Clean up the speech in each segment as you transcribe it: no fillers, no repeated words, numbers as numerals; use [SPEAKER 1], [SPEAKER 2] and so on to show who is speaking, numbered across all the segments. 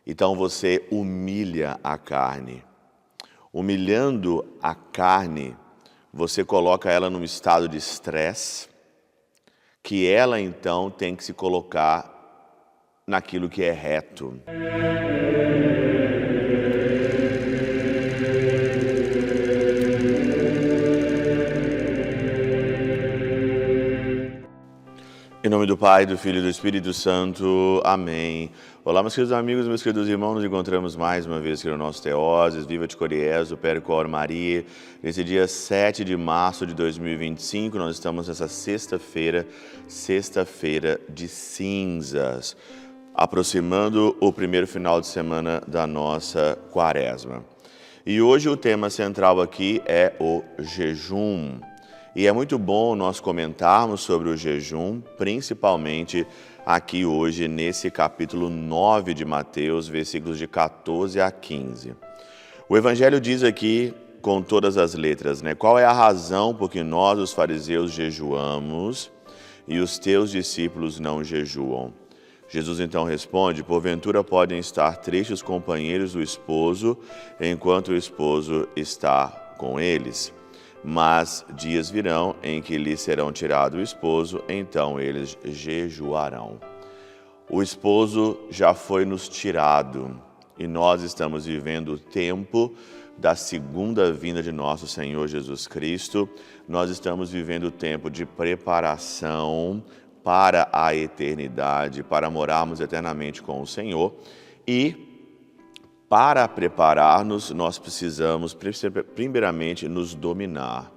[SPEAKER 1] Então você humilha a carne. Humilhando a carne, você coloca ela num estado de estresse, que ela então tem que se colocar naquilo que é reto. Em nome do Pai, do Filho e do Espírito Santo. Amém. Olá, meus queridos amigos, meus queridos irmãos, nos encontramos mais uma vez aqui no nosso Teoses, Viva de Coriés, do Percor Maria. Nesse dia 7 de março de 2025, nós estamos nessa sexta-feira de cinzas, aproximando o primeiro final de semana da nossa quaresma. E hoje o tema central aqui é o jejum. E é muito bom nós comentarmos sobre o jejum, principalmente aqui hoje nesse capítulo 9 de Mateus, versículos de 14 a 15. O Evangelho diz aqui, com todas as letras, qual é a razão por que nós, os fariseus, jejuamos e os teus discípulos não jejuam? Jesus então responde: porventura podem estar tristes os companheiros do esposo, enquanto o esposo está com eles. Mas dias virão em que lhes serão tirado o esposo, então eles jejuarão. O esposo já foi nos tirado e nós estamos vivendo o tempo da segunda vinda de nosso Senhor Jesus Cristo. Nós estamos vivendo o tempo de preparação para a eternidade, para morarmos eternamente com o Senhor. E para preparar-nos, nós precisamos primeiramente nos dominar.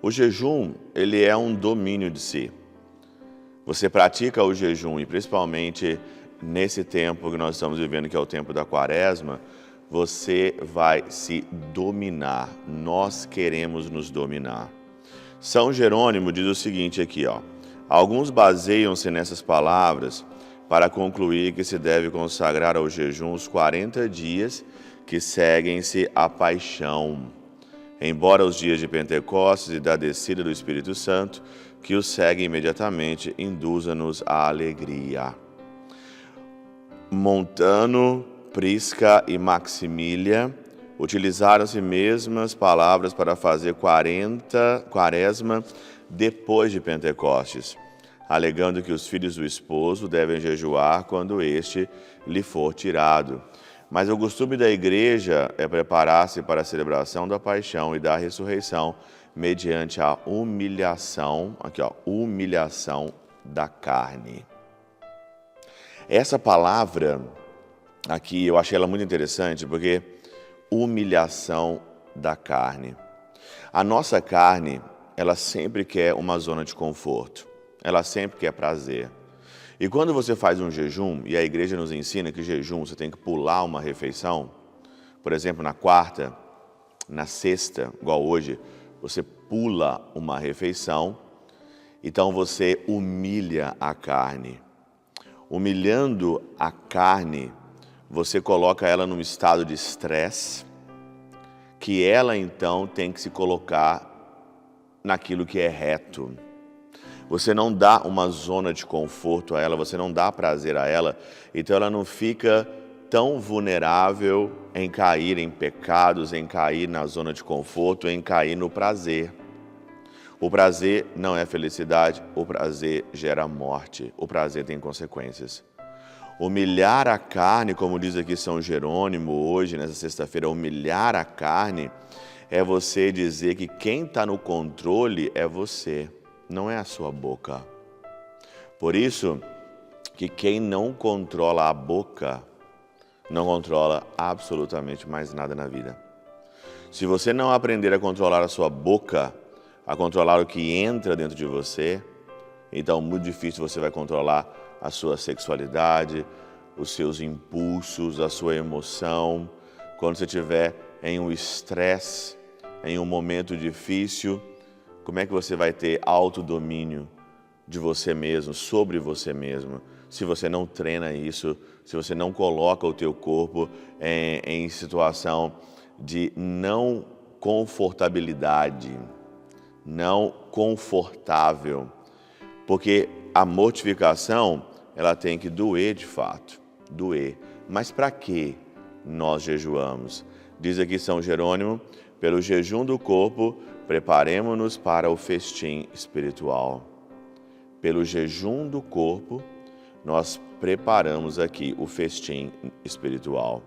[SPEAKER 1] O jejum, ele é um domínio de si. Você pratica o jejum e principalmente nesse tempo que nós estamos vivendo, que é o tempo da quaresma, você vai se dominar. Nós queremos nos dominar. São Jerônimo diz o seguinte aqui, alguns baseiam-se nessas palavras para concluir que se deve consagrar ao jejum os 40 dias que seguem-se à paixão, embora os dias de Pentecostes e da descida do Espírito Santo, que os seguem imediatamente, induza-nos à alegria. Montano, Prisca e Maximília utilizaram-se mesmas palavras para fazer quaresma depois de Pentecostes, alegando que os filhos do esposo devem jejuar quando este lhe for tirado. Mas o costume da igreja é preparar-se para a celebração da paixão e da ressurreição mediante a humilhação, humilhação da carne. Essa palavra aqui, eu achei ela muito interessante, porque humilhação da carne. A nossa carne, ela sempre quer uma zona de conforto. Ela sempre quer prazer. E quando você faz um jejum, e a igreja nos ensina que jejum você tem que pular uma refeição, por exemplo, na quarta, na sexta, igual hoje, você pula uma refeição, então você humilha a carne. Humilhando a carne, você coloca ela num estado de estresse, que ela então tem que se colocar naquilo que é reto. Você não dá uma zona de conforto a ela, você não dá prazer a ela, então ela não fica tão vulnerável em cair em pecados, em cair na zona de conforto, em cair no prazer. O prazer não é felicidade, o prazer gera morte, o prazer tem consequências. Humilhar a carne, como diz aqui São Jerônimo hoje, nessa sexta-feira, humilhar a carne é você dizer que quem está no controle é você. Não é a sua boca. Por isso que quem não controla a boca, não controla absolutamente mais nada na vida. Se você não aprender a controlar a sua boca, a controlar o que entra dentro de você, então muito difícil você vai controlar a sua sexualidade, os seus impulsos, a sua emoção. Quando você estiver em um estresse, em um momento difícil, como é que você vai ter autodomínio de você mesmo, sobre você mesmo, se você não treina isso, se você não coloca o teu corpo em situação de não confortabilidade, não confortável, porque a mortificação, ela tem que doer de fato, doer, Mas para que nós jejuamos? Diz aqui São Jerônimo, pelo jejum do corpo, preparemo-nos para o festim espiritual. Pelo jejum do corpo, nós preparamos aqui o festim espiritual.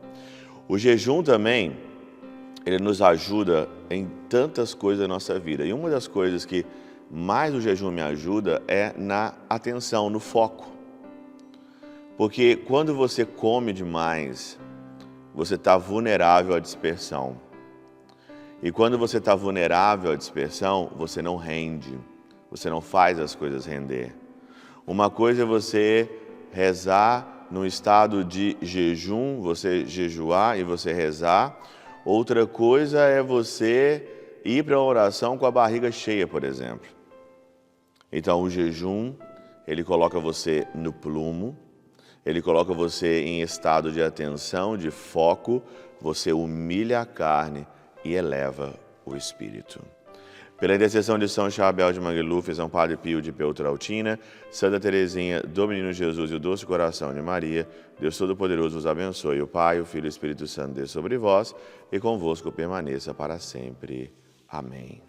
[SPEAKER 1] O jejum também, ele nos ajuda em tantas coisas da nossa vida. E uma das coisas que mais o jejum me ajuda é na atenção, no foco. Porque quando você come demais, você está vulnerável à dispersão. E quando você está vulnerável à dispersão, você não rende, você não faz as coisas render. Uma coisa é você rezar no estado de jejum, você jejuar e você rezar. Outra coisa é você ir para uma oração com a barriga cheia, por exemplo. Então, o jejum, ele coloca você no plumo, ele coloca você em estado de atenção, de foco, você humilha a carne e eleva o espírito. Pela intercessão de São Chabel de Mangluf, São Padre Pio de Peltrautina, Santa Teresinha do Menino Jesus e o Doce Coração de Maria, Deus Todo-Poderoso vos abençoe, o Pai, o Filho e o Espírito Santo dê sobre vós e convosco permaneça para sempre. Amém.